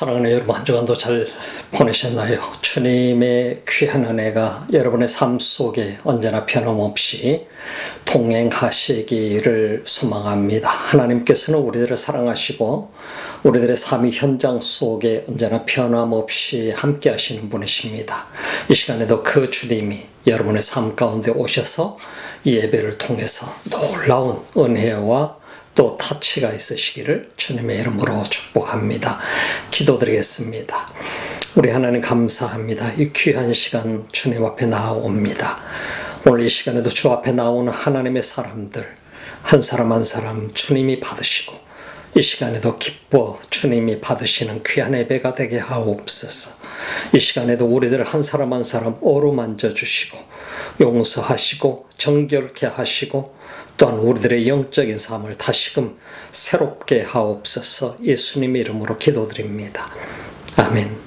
사랑하는 여러분, 한 주간도 잘 보내셨나요? 주님의 귀한 은혜가 여러분의 삶 속에 언제나 변함없이 동행하시기를 소망합니다. 하나님께서는 우리들을 사랑하시고 우리들의 삶의 현장 속에 언제나 변함없이 함께 하시는 분이십니다. 이 시간에도 그 주님이 여러분의 삶 가운데 오셔서 이 예배를 통해서 놀라운 은혜와 또 타치가 있으시기를 주님의 이름으로 축복합니다. 기도드리겠습니다. 우리 하나님 감사합니다. 이 귀한 시간 주님 앞에 나옵니다. 오늘 이 시간에도 주 앞에 나오는 하나님의 사람들 한 사람 한 사람 주님이 받으시고 이 시간에도 기뻐 주님이 받으시는 귀한 예배가 되게 하옵소서. 이 시간에도 우리들 한 사람 한 사람 어루만져 주시고 용서하시고 정결케 하시고 또한 우리들의 영적인 삶을 다시금 새롭게 하옵소서. 예수님의 이름으로 기도드립니다. 아멘.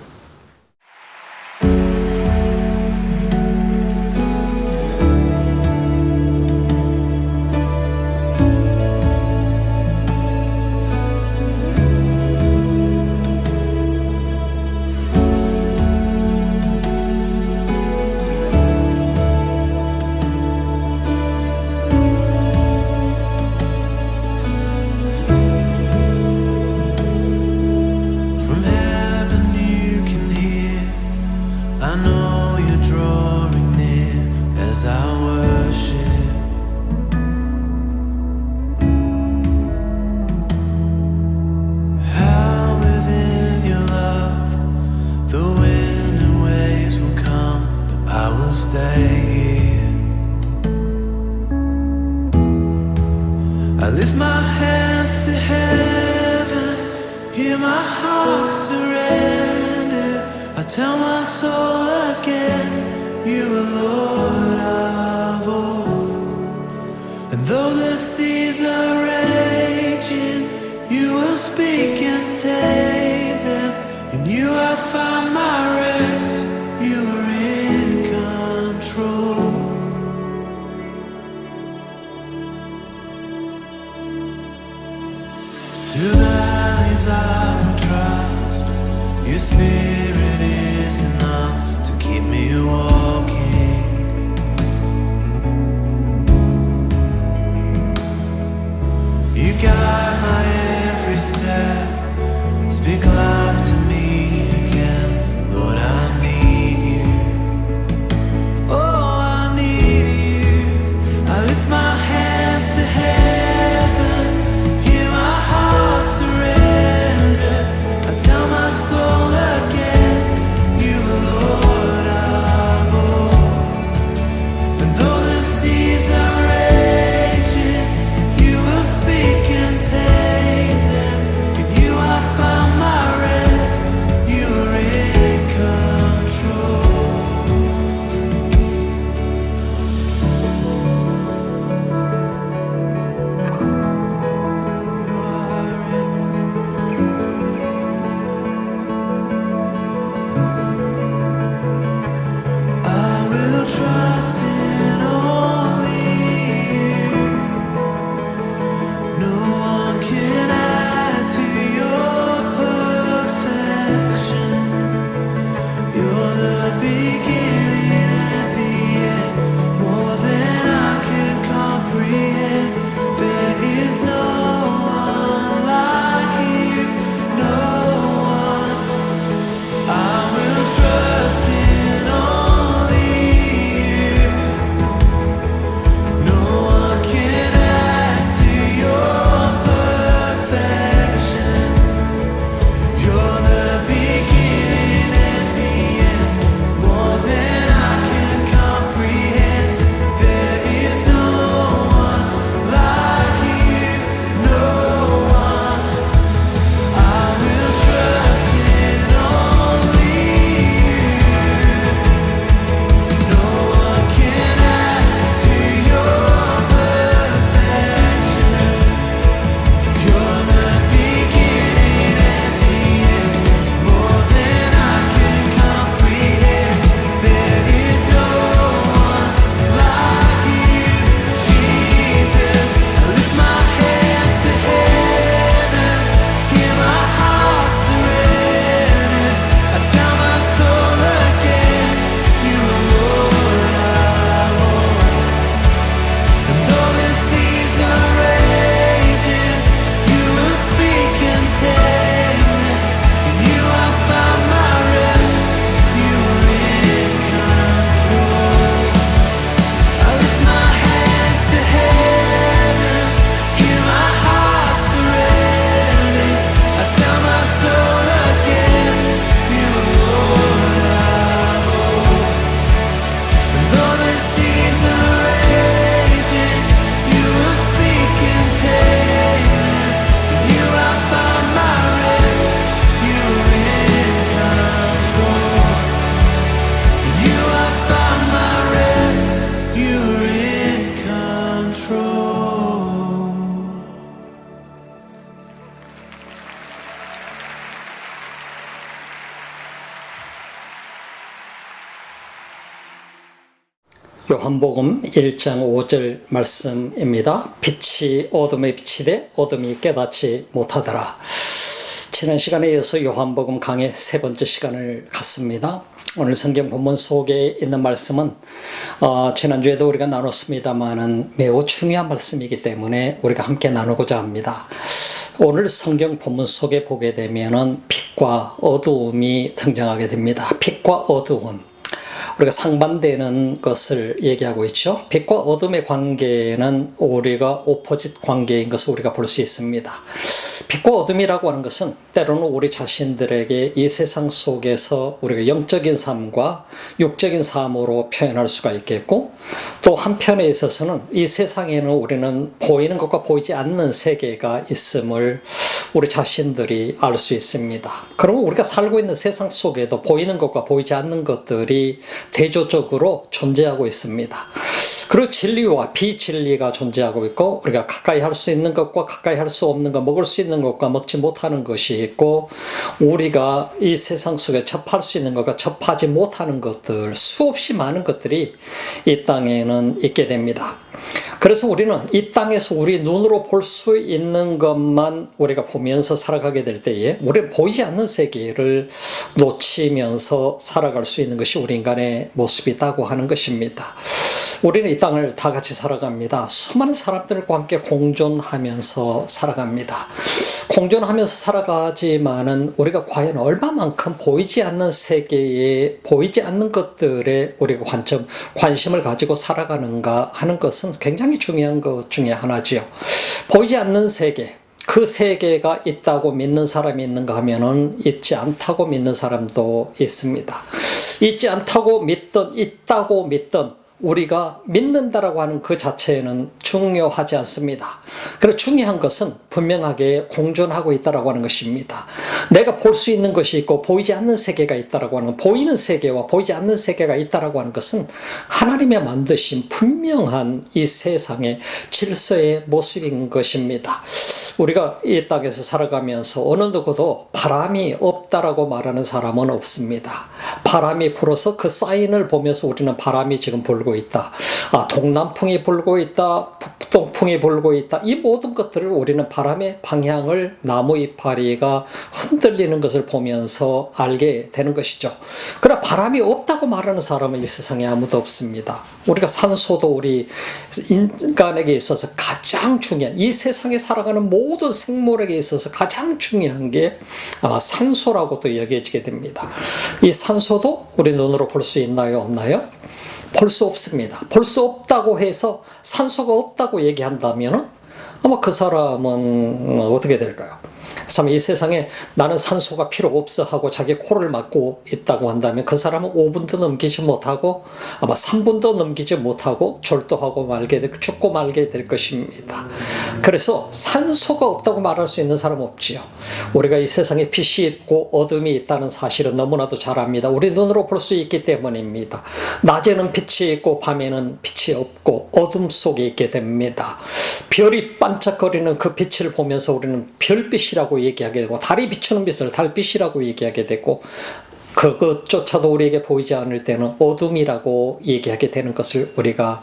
I lift my hands to heaven, hear my heart surrender. I tell my soul again, you are Lord of all. And though the seas are raging, you will speak and tame them. In you I find my rest, you are in control. Through the valleys I will trust. Your spirit is enough to keep me walking. You guide my every step. Speak life to me again. Lord, I need you. Oh, I need you. I lift my hands to heaven. Hear my heart surrender. I tell my soul again, you are Lord of all. And though the seas are raging, you will speak and tame them. In you I found my rest, you are in control. I will trust in only you. No one can add to your perfection. You're the beginning and the end, more than I can comprehend. There is no one like you, no one. I will trust in only you. 요한복음 1장 5절 말씀입니다. 빛이 어둠에 비치되 어둠이 깨닫지 못하더라. 지난 시간에 이어서 요한복음 강의 세 번째 시간을 갖습니다. 오늘 성경 본문 속에 있는 말씀은 지난주에도 우리가 나눴습니다만은 매우 중요한 말씀이기 때문에 우리가 함께 나누고자 합니다. 오늘 성경 본문 속에 보게 되면은 빛과 어두움이 등장하게 됩니다. 빛과 어두움. 우리가 상반되는 것을 얘기하고 있죠. 빛과 어둠의 관계는 우리가 오포짓 관계인 것을 우리가 볼 수 있습니다. 빛과 어둠이라고 하는 것은 때로는 우리 자신들에게 이 세상 속에서 우리가 영적인 삶과 육적인 삶으로 표현할 수가 있겠고, 또 한편에 있어서는 이 세상에는 우리는 보이는 것과 보이지 않는 세계가 있음을 우리 자신들이 알 수 있습니다. 그러면 우리가 살고 있는 세상 속에도 보이는 것과 보이지 않는 것들이 대조적으로 존재하고 있습니다. 그리고 진리와 비진리가 존재하고 있고, 우리가 가까이 할 수 있는 것과 가까이 할 수 없는 것, 먹을 수 있는 것과 먹지 못하는 것이 있고, 우리가 이 세상 속에 접할 수 있는 것과 접하지 못하는 것들, 수없이 많은 것들이 이 땅에는 있게 됩니다. 그래서 우리는 이 땅에서 우리 눈으로 볼 수 있는 것만 우리가 보면서 살아가게 될 때에 우리는 보이지 않는 세계를 놓치면서 살아갈 수 있는 것이 우리 인간의 모습이라고 하는 것입니다. 우리는 이 땅을 다 같이 살아갑니다. 수많은 사람들과 함께 공존하면서 살아갑니다. 공존하면서 살아가지만은 우리가 과연 얼마만큼 보이지 않는 세계에 보이지 않는 것들에 우리가 관심을 가지고 살아가는가 하는 것은 굉장히 중요한 것 중에 하나지요. 보이지 않는 세계, 그 세계가 있다고 믿는 사람이 있는가 하면은 있지 않다고 믿는 사람도 있습니다. 있지 않다고 믿든 있다고 믿든 우리가 믿는다라고 하는 그 자체는 중요하지 않습니다. 그래서 중요한 것은 분명하게 공존하고 있다라고 하는 것입니다. 내가 볼 수 있는 것이 있고 보이지 않는 세계가 있다라고 하는, 보이는 세계와 보이지 않는 세계가 있다라고 하는 것은 하나님의 만드신 분명한 이 세상의 질서의 모습인 것입니다. 우리가 이 땅에서 살아가면서 어느 누구도 바람이 없다라고 말하는 사람은 없습니다. 바람이 불어서 그 사인을 보면서 우리는 바람이 지금 불고 있다. 동남풍이 불고 있다. 북동풍이 불고 있다. 이 모든 것들을 우리는 바람의 방향을 나무 이파리가 흔들리는 것을 보면서 알게 되는 것이죠. 그러나 바람이 없다고 말하는 사람은 이 세상에 아무도 없습니다. 우리가 산소도 우리 인간에게 있어서 가장 중요한, 이 세상에 살아가는 모든 생물에게 있어서 가장 중요한 게 산소라고도 여겨지게 됩니다. 이 산소도 우리 눈으로 볼 수 있나요? 없나요? 볼 수 없습니다. 볼 수 없다고 해서 산소가 없다고 얘기한다면 아마 그 사람은 어떻게 될까요? 참, 이 세상에 나는 산소가 필요 없어 하고 자기 코를 막고 있다고 한다면 그 사람은 5분도 넘기지 못하고 아마 3분도 넘기지 못하고 졸도하고 죽고 말게 될 것입니다. 그래서 산소가 없다고 말할 수 있는 사람은 없지요. 우리가 이 세상에 빛이 있고 어둠이 있다는 사실은 너무나도 잘 압니다. 우리 눈으로 볼 수 있기 때문입니다. 낮에는 빛이 있고 밤에는 빛이 없고 어둠 속에 있게 됩니다. 별이 반짝거리는 그 빛을 보면서 우리는 별빛이라고 얘기하게 되고, 달이 비추는 빛을 달빛이라고 얘기하게 되고, 그것조차도 우리에게 보이지 않을 때는 어둠이라고 얘기하게 되는 것을 우리가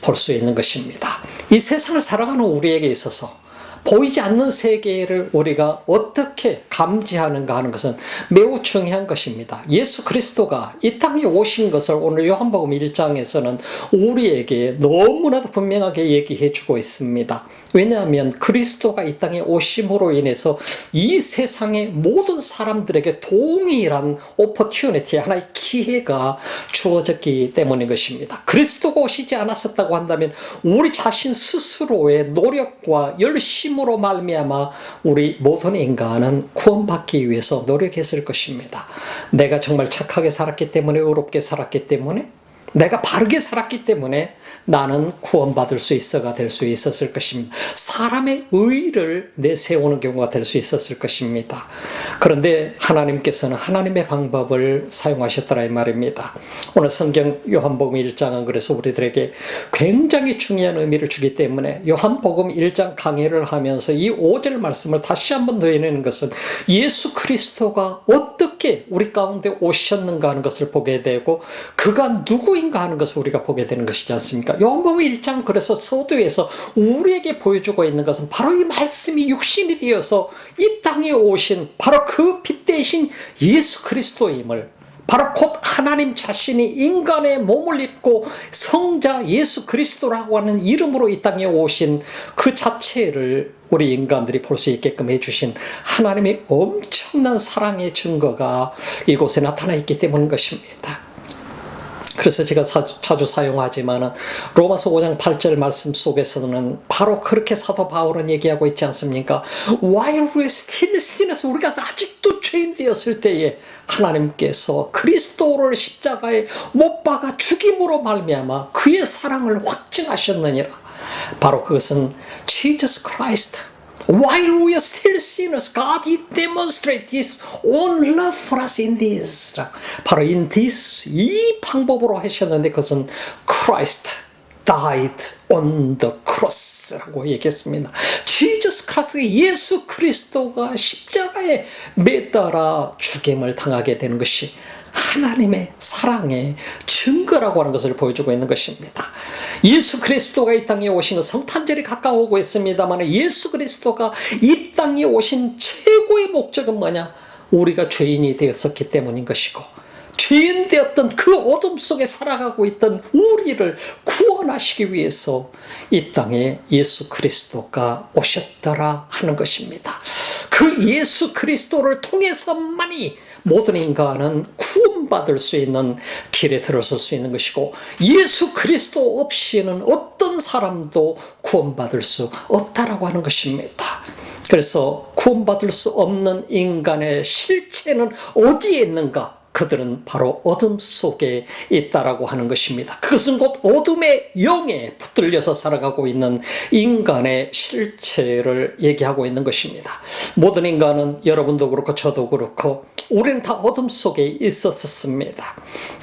볼 수 있는 것입니다. 이 세상을 살아가는 우리에게 있어서 보이지 않는 세계를 우리가 어떻게 감지하는가 하는 것은 매우 중요한 것입니다. 예수 그리스도가 이 땅에 오신 것을 오늘 요한복음 1장에서는 우리에게 너무나도 분명하게 얘기해 주고 있습니다. 왜냐하면 그리스도가 이 땅에 오심으로 인해서 이 세상의 모든 사람들에게 동일한 오퍼튜니티, 하나의 기회가 주어졌기 때문인 것입니다. 그리스도가 오시지 않았었다고 한다면 우리 자신 스스로의 노력과 열심으로 말미암아 우리 모든 인간은 구원받기 위해서 노력했을 것입니다. 내가 정말 착하게 살았기 때문에, 의롭게 살았기 때문에, 내가 바르게 살았기 때문에 나는 구원받을 수 있어가 될 수 있었을 것입니다. 사람의 의의를 내세우는 경우가 될 수 있었을 것입니다. 그런데 하나님께서는 하나님의 방법을 사용하셨더라 이 말입니다. 오늘 성경 요한복음 1장은 그래서 우리들에게 굉장히 중요한 의미를 주기 때문에 요한복음 1장 강의를 하면서 이 5절 말씀을 다시 한번 더해내는 것은 예수 그리스도가 어떻게 우리 가운데 오셨는가 하는 것을 보게 되고, 그가 누구인 누구인가 하는 것을 우리가 보게 되는 것이지 않습니까? 요한복음 1장 그래서 서두에서 우리에게 보여주고 있는 것은 바로 이 말씀이 육신이 되어서 이 땅에 오신 바로 그 빛 대신 예수 그리스도임을, 바로 곧 하나님 자신이 인간의 몸을 입고 성자 예수 그리스도라고 하는 이름으로 이 땅에 오신 그 자체를 우리 인간들이 볼 수 있게끔 해주신 하나님의 엄청난 사랑의 증거가 이곳에 나타나 있기 때문인 것입니다. 그래서 제가 자주 사용하지만 로마서 5장 8절 말씀 속에서는 바로 그렇게 사도 바울은 얘기하고 있지 않습니까? While we still sinners, 우리가 아직도 죄인 되었을 때에 하나님께서 그리스도를 십자가에 못 박아 죽임으로 말미암아 그의 사랑을 확증하셨느니라. 바로 그것은 Jesus Christ. While we are still sinners, God demonstrates His own love for us in this. 바로 in this, 이 방법으로 하셨는데 그것은 Christ died on the cross라고 얘기했습니다. Jesus Christ, 예수 그리스도가 십자가에 매달아 죽임을 당하게 되는 것이 하나님의 사랑의 증거라고 하는 것을 보여주고 있는 것입니다. 예수 그리스도가 이 땅에 오신 것, 성탄절이 가까워오고 있습니다만 예수 그리스도가 이 땅에 오신 최고의 목적은 뭐냐? 우리가 죄인이 되었었기 때문인 것이고, 죄인 되었던 그 어둠 속에 살아가고 있던 우리를 구원하시기 위해서 이 땅에 예수 그리스도가 오셨더라 하는 것입니다. 그 예수 그리스도를 통해서만이 모든 인간은 구원받을 수 있는 길에 들어설 수 있는 것이고, 예수 그리스도 없이는 어떤 사람도 구원받을 수 없다라고 하는 것입니다. 그래서 구원받을 수 없는 인간의 실체는 어디에 있는가? 그들은 바로 어둠 속에 있다라고 하는 것입니다. 그것은 곧 어둠의 영에 붙들려서 살아가고 있는 인간의 실체를 얘기하고 있는 것입니다. 모든 인간은, 여러분도 그렇고 저도 그렇고, 우리는 다 어둠 속에 있었습니다.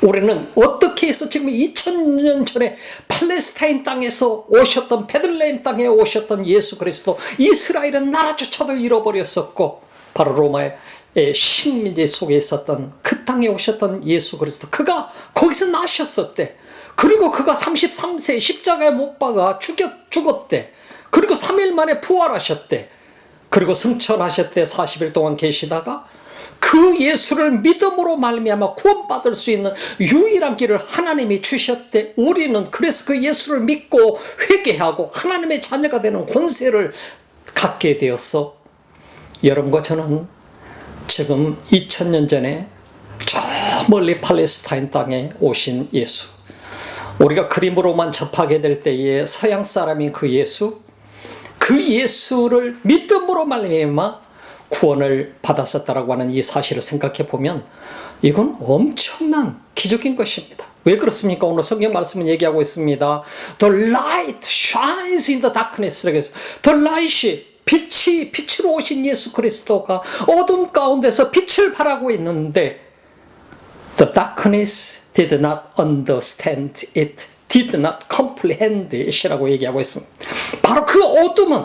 우리는 어떻게 해서 지금 2000년 전에 팔레스타인 땅에서 오셨던, 베들레헴 땅에 오셨던 예수 그리스도, 이스라엘은 나라조차도 잃어버렸었고, 바로 로마의 식민지 속에 있었던 그 땅에 오셨던 예수 그리스도, 그가 거기서 나셨었대. 그리고 그가 33세 십자가에 못 박아 죽었대. 그리고 3일 만에 부활하셨대. 그리고 승천하셨대. 40일 동안 계시다가 그 예수를 믿음으로 말미암아 구원받을 수 있는 유일한 길을 하나님이 주셨대. 우리는 그래서 그 예수를 믿고 회개하고 하나님의 자녀가 되는 권세를 갖게 되었어. 여러분과 저는 지금 2000년 전에 저 멀리 팔레스타인 땅에 오신 예수, 우리가 그림으로만 접하게 될 때에 서양 사람인 그 예수, 그 예수를 믿음으로 말미암아 구원을 받았었다라고 하는 이 사실을 생각해 보면 이건 엄청난 기적인 것입니다. 왜 그렇습니까? 오늘 성경 말씀은 얘기하고 있습니다. The light shines in the darkness. 그래서 The light이, 빛으로 오신 예수 그리스도가 어둠 가운데서 빛을 발하고 있는데 The darkness did not understand it, did not comprehend it이라고 얘기하고 있습니다. 바로 그 어둠은,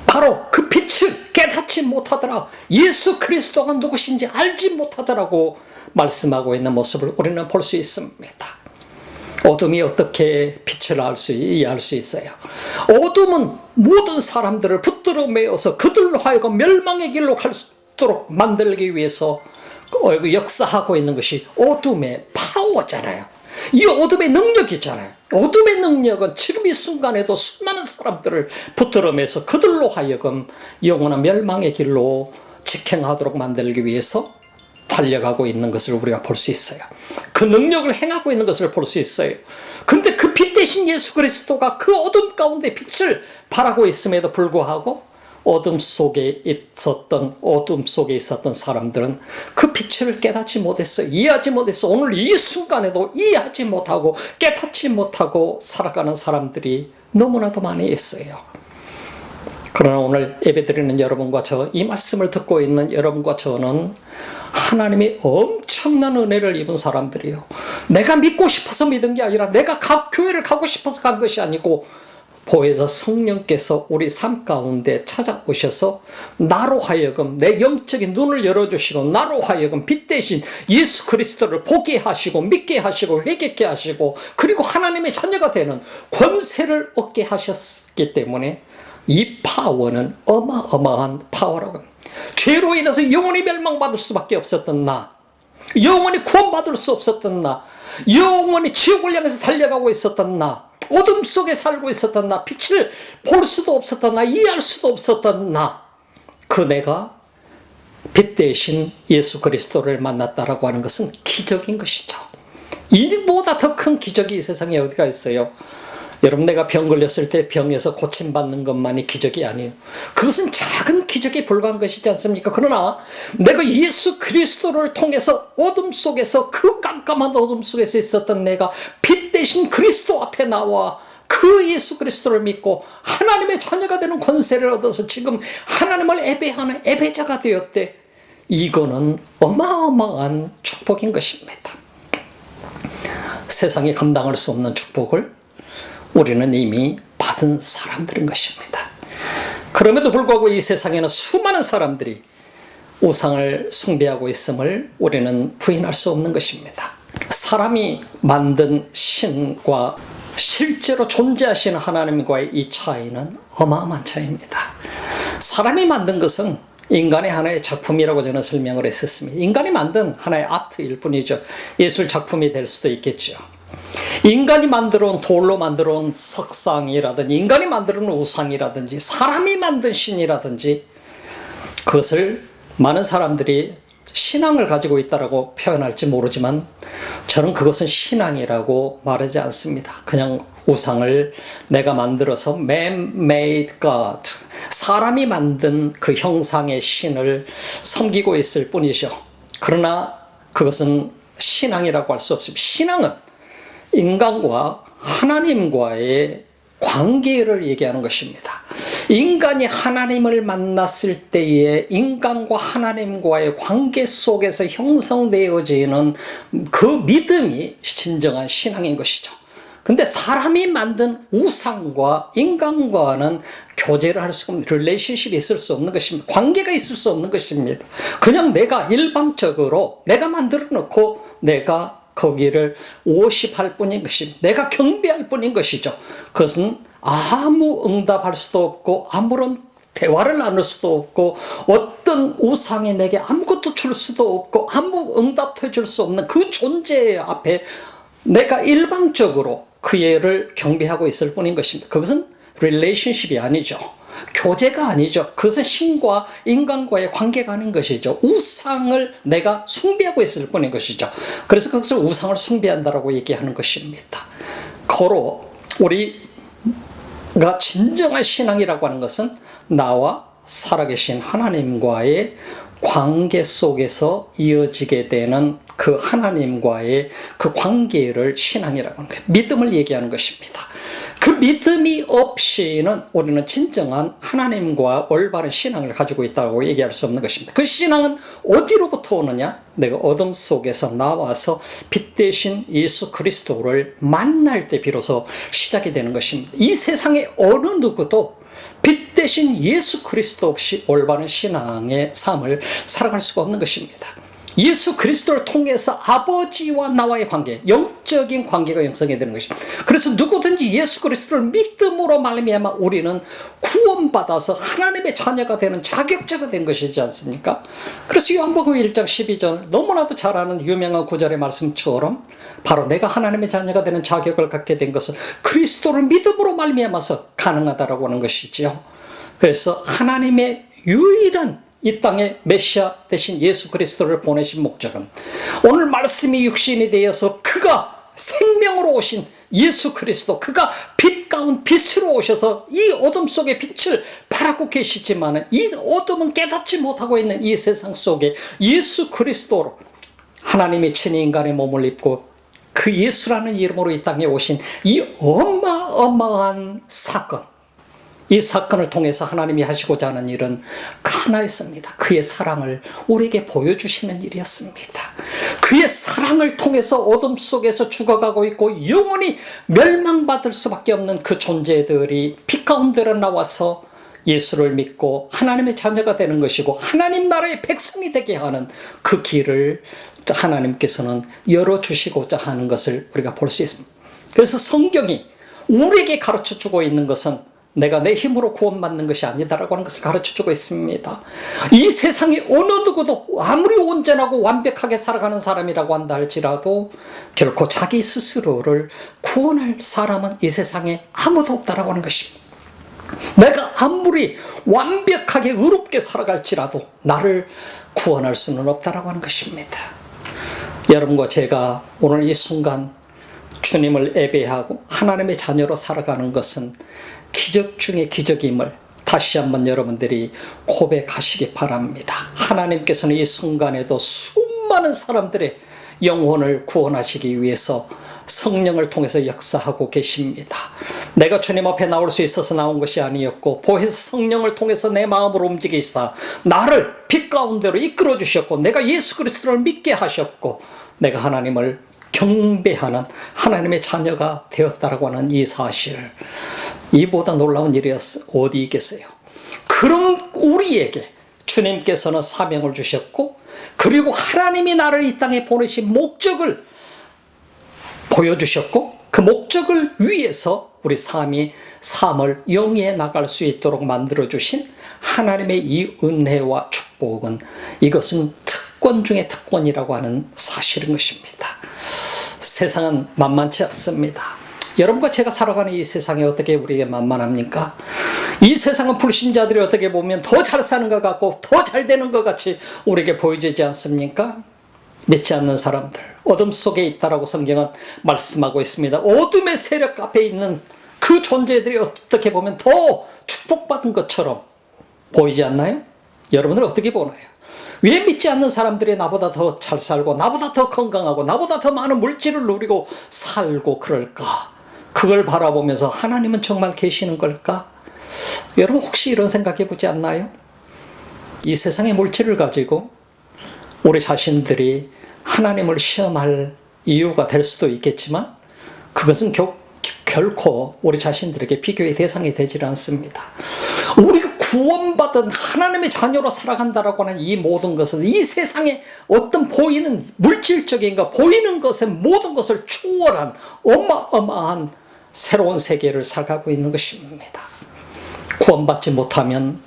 바로 그 빛을 깨닫지 못하더라. 예수 그리스도가 누구신지 알지 못하더라고 말씀하고 있는 모습을 우리는 볼 수 있습니다. 어둠이 어떻게 빛을 이해할 수 있어요? 어둠은 모든 사람들을 붙들어 메어서 그들로 하여금 멸망의 길로 갈 수 있도록 만들기 위해서 역사하고 있는 것이 어둠의 파워잖아요. 이 어둠의 능력이잖아요. 어둠의 능력은 지금 이 순간에도 수많은 사람들을 붙들어 매서 그들로 하여금 영원한 멸망의 길로 직행하도록 만들기 위해서 달려가고 있는 것을 우리가 볼 수 있어요. 그 능력을 행하고 있는 것을 볼 수 있어요. 근데 그 빛 대신 예수 그리스도가 그 어둠 가운데 빛을 발하고 있음에도 불구하고 어둠 속에 있었던 사람들은 그 빛을 깨닫지 못했어요. 이해하지 못했어요. 오늘 이 순간에도 이해하지 못하고 깨닫지 못하고 살아가는 사람들이 너무나도 많이 있어요. 그러나 오늘 예배드리는 여러분과 저, 이 말씀을 듣고 있는 여러분과 저는 하나님이 엄청난 은혜를 입은 사람들이에요. 내가 믿고 싶어서 믿은 게 아니라, 내가 교회를 가고 싶어서 간 것이 아니고, 보혜사 성령께서 우리 삶 가운데 찾아오셔서 나로 하여금 내 영적인 눈을 열어주시고 나로 하여금 빛 대신 예수 그리스도를 보게 하시고 믿게 하시고 회개케 하시고 그리고 하나님의 자녀가 되는 권세를 얻게 하셨기 때문에 이 파워는 어마어마한 파워라고 합니다. 죄로 인해서 영원히 멸망받을 수밖에 없었던 나, 영원히 구원받을 수 없었던 나, 영원히 지옥을 향해서 달려가고 있었던 나, 어둠 속에 살고 있었던 나, 빛을 볼 수도 없었던 나, 이해할 수도 없었던 나, 그 내가 빛 대신 예수 그리스도를 만났다라고 하는 것은 기적인 것이죠. 이보다 더 큰 기적이 이 세상에 어디가 있어요? 여러분, 내가 병 걸렸을 때 병에서 고침받는 것만이 기적이 아니에요. 그것은 작은 기적에 불과한 것이지 않습니까? 그러나 내가 예수 그리스도를 통해서 어둠 속에서, 그 깜깜한 어둠 속에서 있었던 내가 빛 대신 그리스도 앞에 나와 그 예수 그리스도를 믿고 하나님의 자녀가 되는 권세를 얻어서 지금 하나님을 예배하는 예배자가 되었대. 이거는 어마어마한 축복인 것입니다. 세상이 감당할 수 없는 축복을 우리는 이미 받은 사람들인 것입니다. 그럼에도 불구하고 이 세상에는 수많은 사람들이 우상을 숭배하고 있음을 우리는 부인할 수 없는 것입니다. 사람이 만든 신과 실제로 존재하시는 하나님과의 이 차이는 어마어마한 차이입니다. 사람이 만든 것은 인간의 하나의 작품이라고 저는 설명을 했었습니다. 인간이 만든 하나의 아트일 뿐이죠. 예술 작품이 될 수도 있겠죠. 인간이 만들어온, 돌로 만들어온 석상이라든지 인간이 만들어온 우상이라든지 사람이 만든 신이라든지 그것을 많은 사람들이 신앙을 가지고 있다고 표현할지 모르지만 저는 그것은 신앙이라고 말하지 않습니다. 그냥 우상을 내가 만들어서 man-made God, 사람이 만든 그 형상의 신을 섬기고 있을 뿐이죠. 그러나 그것은 신앙이라고 할 수 없습니다. 신앙은 인간과 하나님과의 관계를 얘기하는 것입니다. 인간이 하나님을 만났을 때에 인간과 하나님과의 관계 속에서 형성되어지는 그 믿음이 진정한 신앙인 것이죠. 근데 사람이 만든 우상과 인간과는 교제를 할 수가 없는, 릴레이션십이 있을 수 없는 것입니다. 관계가 있을 수 없는 것입니다. 그냥 내가 일방적으로 내가 만들어 놓고 내가 거기를 오십할 뿐인 것입니다. 내가 경배할 뿐인 것이죠. 그것은 아무 응답할 수도 없고 아무런 대화를 나눌 수도 없고 어떤 우상이 내게 아무것도 줄 수도 없고 아무 응답도 해줄 수 없는 그 존재 앞에 내가 일방적으로 그 애를 경배하고 있을 뿐인 것입니다. 그것은 릴레이션십이 아니죠. 교제가 아니죠. 그것은 신과 인간과의 관계가 아닌 것이죠. 우상을 내가 숭배하고 있을 뿐인 것이죠. 그래서 그것을 우상을 숭배한다라고 얘기하는 것입니다. 거로 우리가 진정한 신앙이라고 하는 것은 나와 살아계신 하나님과의 관계 속에서 이어지게 되는 그 하나님과의 그 관계를 신앙이라고 하는 거예요. 믿음을 얘기하는 것입니다. 그 믿음이 없이는 우리는 진정한 하나님과 올바른 신앙을 가지고 있다고 얘기할 수 없는 것입니다. 그 신앙은 어디로부터 오느냐? 내가 어둠 속에서 나와서 빛 대신 예수 그리스도를 만날 때 비로소 시작이 되는 것입니다. 이 세상의 어느 누구도 빛 대신 예수 그리스도 없이 올바른 신앙의 삶을 살아갈 수가 없는 것입니다. 예수 그리스도를 통해서 아버지와 나와의 관계, 영적인 관계가 형성이 되는 것입니다. 그래서 누구든지 예수 그리스도를 믿음으로 말미암아 우리는 구원받아서 하나님의 자녀가 되는 자격자가 된 것이지 않습니까? 그래서 요한복음 1장 12절 너무나도 잘 아는 유명한 구절의 말씀처럼 바로 내가 하나님의 자녀가 되는 자격을 갖게 된 것은 그리스도를 믿음으로 말미암아서 가능하다라고 하는 것이지요. 그래서 하나님의 유일한 이 땅에 메시아 대신 예수 그리스도를 보내신 목적은 오늘 말씀이 육신이 되어서 그가 생명으로 오신 예수 그리스도, 그가 빛 가운 빛으로 오셔서 이 어둠 속에 빛을 발하고 계시지만 이 어둠은 깨닫지 못하고 있는 이 세상 속에 예수 그리스도로 하나님이 친히 인간의 몸을 입고 그 예수라는 이름으로 이 땅에 오신 이 어마어마한 사건, 이 사건을 통해서 하나님이 하시고자 하는 일은 하나였습니다. 그의 사랑을 우리에게 보여주시는 일이었습니다. 그의 사랑을 통해서 어둠 속에서 죽어가고 있고 영원히 멸망받을 수밖에 없는 그 존재들이 빛 가운데로 나와서 예수를 믿고 하나님의 자녀가 되는 것이고 하나님 나라의 백성이 되게 하는 그 길을 하나님께서는 열어주시고자 하는 것을 우리가 볼 수 있습니다. 그래서 성경이 우리에게 가르쳐주고 있는 것은 내가 내 힘으로 구원받는 것이 아니다라고 하는 것을 가르쳐주고 있습니다. 이 세상에 어느 누구도 아무리 온전하고 완벽하게 살아가는 사람이라고 한다 할지라도 결코 자기 스스로를 구원할 사람은 이 세상에 아무도 없다라고 하는 것입니다. 내가 아무리 완벽하게 의롭게 살아갈지라도 나를 구원할 수는 없다라고 하는 것입니다. 여러분과 제가 오늘 이 순간 주님을 예배하고 하나님의 자녀로 살아가는 것은 기적 중의 기적임을 다시 한번 여러분들이 고백하시기 바랍니다. 하나님께서는 이 순간에도 수많은 사람들의 영혼을 구원하시기 위해서 성령을 통해서 역사하고 계십니다. 내가 주님 앞에 나올 수 있어서 나온 것이 아니었고 보혜사 성령을 통해서 내 마음으로 움직이사 나를 빛 가운데로 이끌어 주셨고 내가 예수 그리스도를 믿게 하셨고 내가 하나님을 경배하는 하나님의 자녀가 되었다라고 하는 이 사실, 이보다 놀라운 일이 어디 있겠어요? 그런 우리에게 주님께서는 사명을 주셨고 그리고 하나님이 나를 이 땅에 보내신 목적을 보여주셨고 그 목적을 위해서 우리 삶을 영위해 나갈 수 있도록 만들어주신 하나님의 이 은혜와 축복은 이것은 특권 중에 특권이라고 하는 사실인 것입니다. 세상은 만만치 않습니다. 여러분과 제가 살아가는 이 세상에 어떻게 우리에게 만만합니까? 이 세상은 불신자들이 어떻게 보면 더 잘 사는 것 같고 더 잘 되는 것 같이 우리에게 보여지지 않습니까? 믿지 않는 사람들, 어둠 속에 있다라고 성경은 말씀하고 있습니다. 어둠의 세력 앞에 있는 그 존재들이 어떻게 보면 더 축복받은 것처럼 보이지 않나요? 여러분들 어떻게 보나요? 왜 믿지 않는 사람들이 나보다 더 잘 살고 나보다 더 건강하고 나보다 더 많은 물질을 누리고 살고 그럴까? 그걸 바라보면서 하나님은 정말 계시는 걸까? 여러분 혹시 이런 생각해 보지 않나요? 이 세상의 물질을 가지고 우리 자신들이 하나님을 시험할 이유가 될 수도 있겠지만 그것은 결코 우리 자신들에게 비교의 대상이 되질 않습니다. 우리가 구원받은 하나님의 자녀로 살아간다라고 하는 이 모든 것은 이 세상에 어떤 보이는 물질적인 것, 보이는 것의 모든 것을 초월한 어마어마한 새로운 세계를 살아가고 있는 것입니다. 구원받지 못하면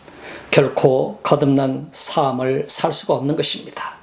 결코 거듭난 삶을 살 수가 없는 것입니다.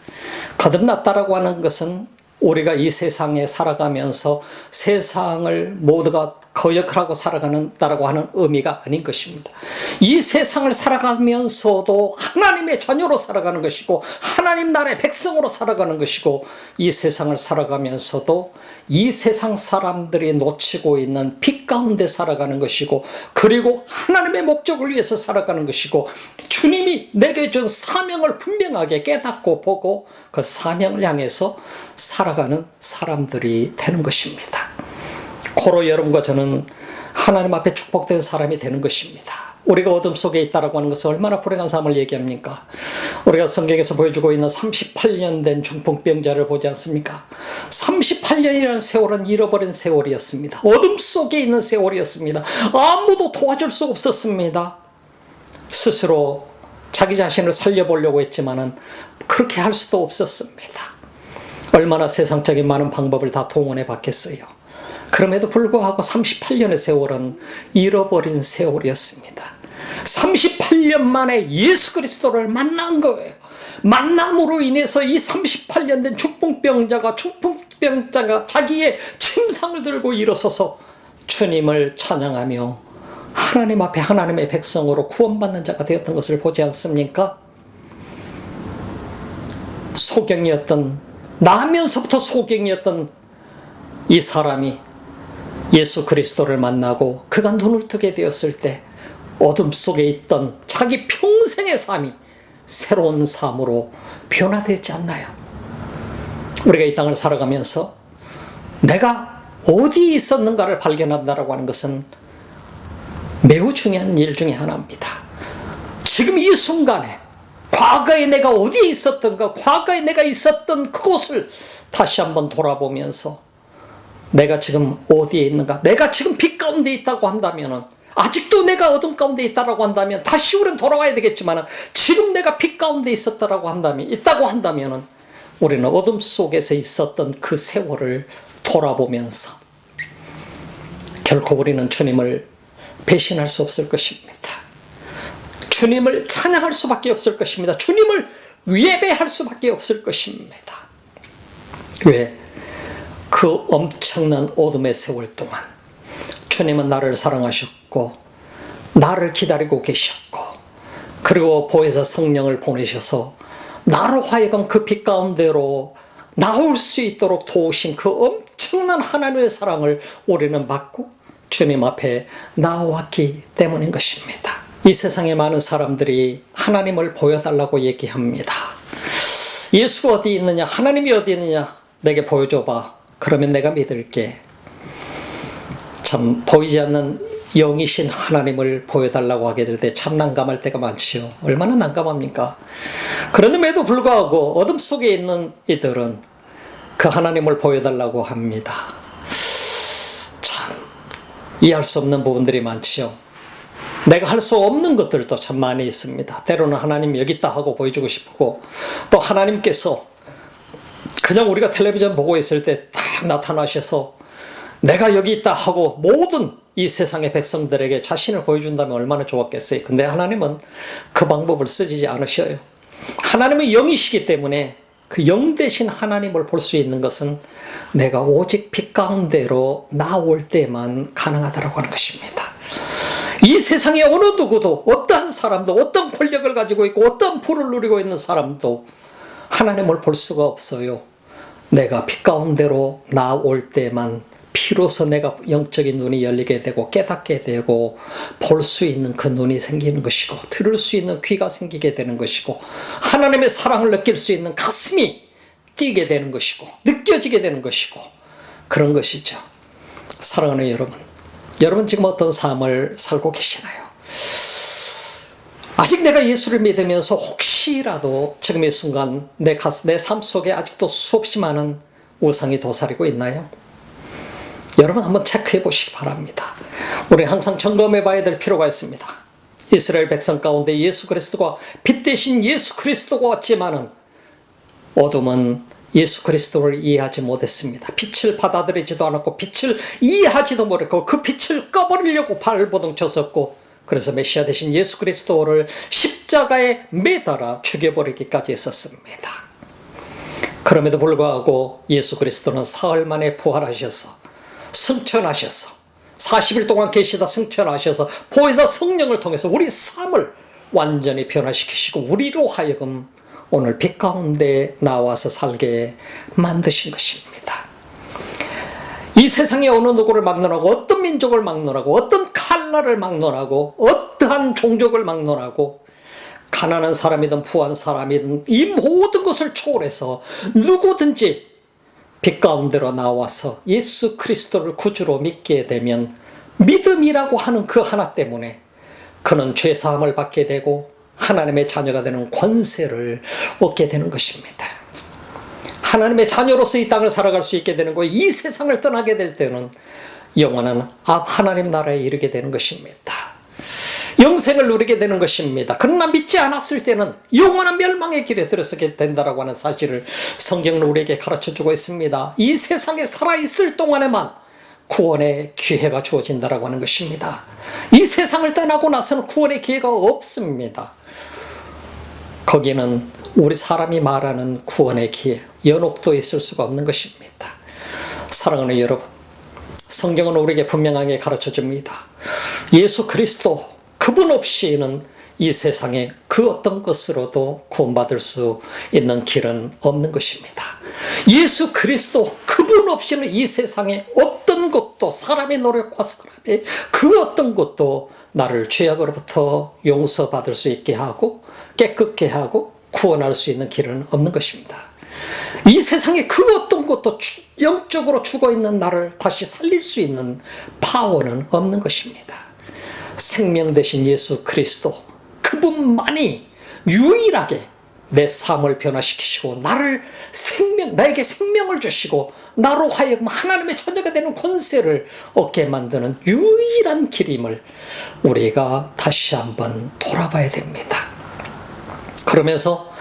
거듭났다라고 하는 것은 우리가 이 세상에 살아가면서 세상을 모두가 거역하고 살아가는다라고 하는 의미가 아닌 것입니다. 이 세상을 살아가면서도 하나님의 자녀로 살아가는 것이고 하나님 나라의 백성으로 살아가는 것이고 이 세상을 살아가면서도 이 세상 사람들이 놓치고 있는 빛 가운데 살아가는 것이고 그리고 하나님의 목적을 위해서 살아가는 것이고 주님이 내게 준 사명을 분명하게 깨닫고 보고 그 사명을 향해서 살아가는 사람들이 되는 것입니다. 고로 여러분과 저는 하나님 앞에 축복된 사람이 되는 것입니다. 우리가 어둠 속에 있다라고 하는 것은 얼마나 불행한 삶을 얘기합니까? 우리가 성경에서 보여주고 있는 38년 된 중풍병자를 보지 않습니까? 38년이라는 세월은 잃어버린 세월이었습니다. 어둠 속에 있는 세월이었습니다. 아무도 도와줄 수 없었습니다. 스스로 자기 자신을 살려보려고 했지만은 그렇게 할 수도 없었습니다. 얼마나 세상적인 많은 방법을 다 동원해 봤겠어요. 그럼에도 불구하고 38년의 세월은 잃어버린 세월이었습니다. 38년 만에 예수 그리스도를 만난 거예요. 만남으로 인해서 이 38년 된 중풍병자가 자기의 침상을 들고 일어서서 주님을 찬양하며 하나님 앞에 하나님의 백성으로 구원받는 자가 되었던 것을 보지 않습니까? 나면서부터 소경이었던 이 사람이 예수 그리스도를 만나고 그가 눈을 뜨게 되었을 때 어둠 속에 있던 자기 평생의 삶이 새로운 삶으로 변화되지 않나요? 우리가 이 땅을 살아가면서 내가 어디에 있었는가를 발견한다라고 하는 것은 매우 중요한 일 중에 하나입니다. 지금 이 순간에 과거에 내가 어디에 있었던가, 과거에 내가 있었던 그곳을 다시 한번 돌아보면서 내가 지금 어디에 있는가? 내가 지금 빛 가운데 있다고 한다면, 아직도 내가 어둠 가운데 있다고 한다면 다시 우리는 돌아와야 되겠지만, 지금 내가 빛 가운데 있다고 한다면 우리는 어둠 속에서 있었던 그 세월을 돌아보면서 결코 우리는 주님을 배신할 수 없을 것입니다. 주님을 찬양할 수밖에 없을 것입니다. 주님을 예배할 수밖에 없을 것입니다. 왜? 그 엄청난 어둠의 세월 동안 주님은 나를 사랑하셨고 나를 기다리고 계셨고, 그리고 보혜사 성령을 보내셔서 나로 하여금 그 빛 가운데로 나올 수 있도록 도우신 그 엄청난 하나님의 사랑을 우리는 받고 주님 앞에 나왔기 때문인 것입니다. 이 세상에 많은 사람들이 하나님을 보여달라고 얘기합니다. 예수가 어디 있느냐? 하나님이 어디 있느냐? 내게 보여줘봐. 그러면 내가 믿을게. 참 보이지 않는 영이신 하나님을 보여달라고 하게 될 때 참 난감할 때가 많지요. 얼마나 난감합니까? 그런데도 불구하고 어둠 속에 있는 이들은 그 하나님을 보여달라고 합니다. 참 이해할 수 없는 부분들이 많지요. 내가 할 수 없는 것들도 참 많이 있습니다. 때로는 하나님 여기 있다 하고 보여주고 싶고, 또 하나님께서 그냥 우리가 텔레비전 보고 있을 때 딱 나타나셔서 내가 여기 있다 하고 모든 이 세상의 백성들에게 자신을 보여준다면 얼마나 좋았겠어요. 근데 하나님은 그 방법을 쓰지 않으셔요. 하나님은 영이시기 때문에 그 영 대신 하나님을 볼 수 있는 것은 내가 오직 빛 가운데로 나올 때만 가능하다고 하는 것입니다. 이 세상에 어느 누구도, 어떠한 사람도, 어떤 권력을 가지고 있고 어떤 부를 누리고 있는 사람도 하나님을 볼 수가 없어요. 내가 빛 가운데로 나올 때만 비로소 내가 영적인 눈이 열리게 되고 깨닫게 되고 볼 수 있는 그 눈이 생기는 것이고, 들을 수 있는 귀가 생기게 되는 것이고, 하나님의 사랑을 느낄 수 있는 가슴이 뛰게 되는 것이고 느껴지게 되는 것이고, 그런 것이죠. 사랑하는 여러분, 여러분 지금 어떤 삶을 살고 계시나요? 아직 내가 예수를 믿으면서 혹시라도 지금 이 순간 내 삶 속에 아직도 수없이 많은 우상이 도사리고 있나요? 여러분 한번 체크해 보시기 바랍니다. 우리 항상 점검해 봐야 될 필요가 있습니다. 이스라엘 백성 가운데 예수 그리스도가 빛 대신 예수 그리스도가 왔지만은 어둠은 예수 그리스도를 이해하지 못했습니다. 빛을 받아들이지도 않았고 빛을 이해하지도 못했고 그 빛을 꺼버리려고 발버둥 쳤었고, 그래서 메시아 대신 예수 그리스도를 십자가에 매달아 죽여버리기까지 했었습니다. 그럼에도 불구하고 예수 그리스도는 사흘 만에 부활하셔서 승천하셔서 40일 동안 계시다 승천하셔서 보혜사 성령을 통해서 우리 삶을 완전히 변화시키시고 우리로 하여금 오늘 빛 가운데 나와서 살게 만드신 것입니다. 이 세상에 어느 누구를 막론하고 어떤 민족을 막론하고 어떤 칼라를 막론하고 어떠한 종족을 막론하고 가난한 사람이든 부한 사람이든 이 모든 것을 초월해서 누구든지 빛 가운데로 나와서 예수 그리스도를 구주로 믿게 되면 믿음이라고 하는 그 하나 때문에 그는 죄사함을 받게 되고 하나님의 자녀가 되는 권세를 얻게 되는 것입니다. 하나님의 자녀로서 이 땅을 살아갈 수 있게 되는 거예요. 이 세상을 떠나게 될 때는 영원한 하나님 나라에 이르게 되는 것입니다. 영생을 누리게 되는 것입니다. 그러나 믿지 않았을 때는 영원한 멸망의 길에 들어서게 된다고 하는 사실을 성경은 우리에게 가르쳐주고 있습니다. 이 세상에 살아있을 동안에만 구원의 기회가 주어진다고 하는 것입니다. 이 세상을 떠나고 나서는 구원의 기회가 없습니다. 거기는 우리 사람이 말하는 구원의 기회, 연옥도 있을 수가 없는 것입니다. 사랑하는 여러분, 성경은 우리에게 분명하게 가르쳐줍니다. 예수 그리스도 그분 없이는 이 세상에 그 어떤 것으로도 구원받을 수 있는 길은 없는 것입니다. 예수 그리스도 그분 없이는 이 세상에 어떤 것도, 사람의 노력과 사람의 그 어떤 것도 나를 죄악으로부터 용서받을 수 있게 하고 깨끗게 하고 구원할 수 있는 길은 없는 것입니다. 이 세상에 그 어떤 것도 영적으로 죽어있는 나를 다시 살릴 수 있는 파워는 없는 것입니다. 생명 되신 예수 그리스도 그분만이 유일하게 내 삶을 변화시키시고 나에게 생명을 주시고 나로 하여금 하나님의 자녀가 되는 권세를 얻게 만드는 유일한 길임을 우리가 다시 한번 돌아봐야 됩니다. 그러면서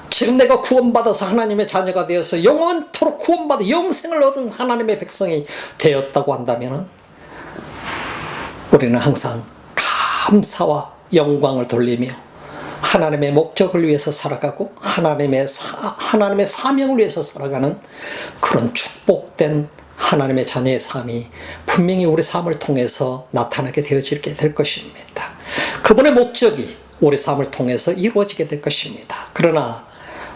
지금 내가 구원받아서 하나님의 자녀가 되어서 영원토록 구원받아 영생을 얻은 하나님의 백성이 되었다고 한다면 우리는 항상 감사와 영광을 돌리며 하나님의 목적을 위해서 살아가고 하나님의 사명을 위해서 살아가는 그런 축복된 하나님의 자녀의 삶이 분명히 우리 삶을 통해서 나타나게 되어지게 될 것입니다. 그분의 목적이 우리 삶을 통해서 이루어지게 될 것입니다. 그러나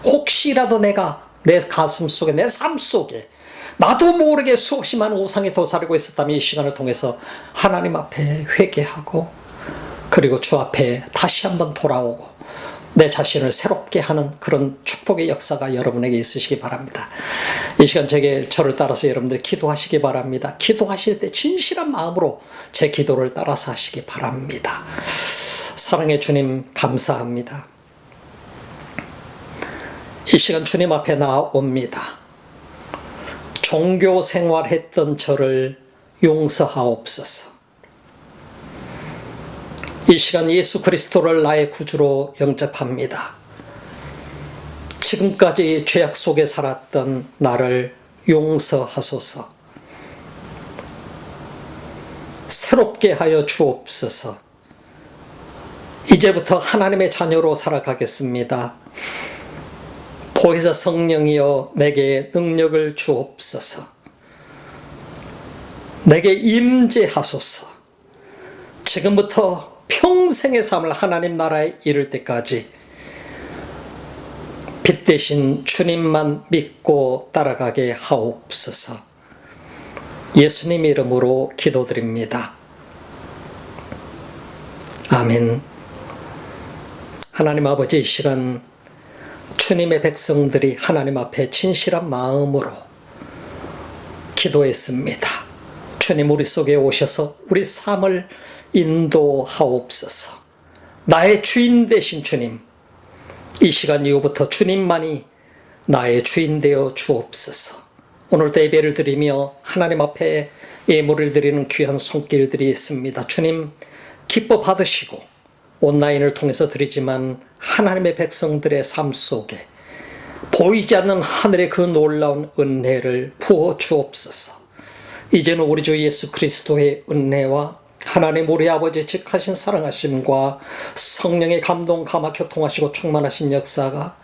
혹시라도 내가 내 가슴 속에 내 삶 속에 나도 모르게 수없이 많은 우상에 도사리고 있었다면 이 시간을 통해서 하나님 앞에 회개하고 그리고 주 앞에 다시 한번 돌아오고 내 자신을 새롭게 하는 그런 축복의 역사가 여러분에게 있으시기 바랍니다. 이 시간 저를 따라서 여러분들 기도하시기 바랍니다. 기도하실 때 진실한 마음으로 제 기도를 따라서 하시기 바랍니다. 사랑의 주님 감사합니다. 이 시간 주님 앞에 나옵니다. 종교 생활했던 저를 용서하옵소서. 이 시간 예수 그리스도를 나의 구주로 영접합니다. 지금까지 죄악 속에 살았던 나를 용서하소서. 새롭게 하여 주옵소서. 이제부터 하나님의 자녀로 살아가겠습니다. 보혜사 성령이여 내게 능력을 주옵소서. 내게 임재하소서. 지금부터 평생의 삶을 하나님 나라에 이를 때까지 빛 대신 주님만 믿고 따라가게 하옵소서. 예수님 이름으로 기도드립니다. 아멘. 하나님 아버지, 이 시간 주님의 백성들이 하나님 앞에 진실한 마음으로 기도했습니다. 주님 우리 속에 오셔서 우리 삶을 인도하옵소서. 나의 주인 되신 주님, 이 시간 이후부터 주님만이 나의 주인 되어 주옵소서. 오늘도 예배를 드리며 하나님 앞에 예물을 드리는 귀한 손길들이 있습니다. 주님 기뻐 받으시고 온라인을 통해서 드리지만 하나님의 백성들의 삶 속에 보이지 않는 하늘의 그 놀라운 은혜를 부어 주옵소서. 이제는 우리 주 예수 그리스도의 은혜와 하나님 우리 아버지의 직하신 사랑하심과 성령의 감동 감화 교통하시고 충만하신 역사가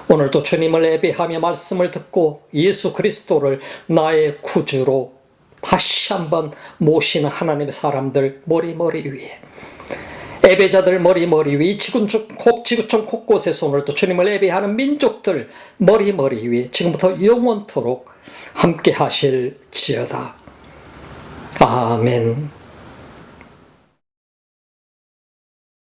오늘도 주님을 예배하며 말씀을 듣고 예수 그리스도를 나의 구주로 다시 한번 모시는 하나님의 사람들 머리 위에, 예배자들 머리 위에, 지구촌 곳곳에서 오늘도 주님을 예배하는 민족들 머리 위에 지금부터 영원토록 함께 하실지어다. 아멘.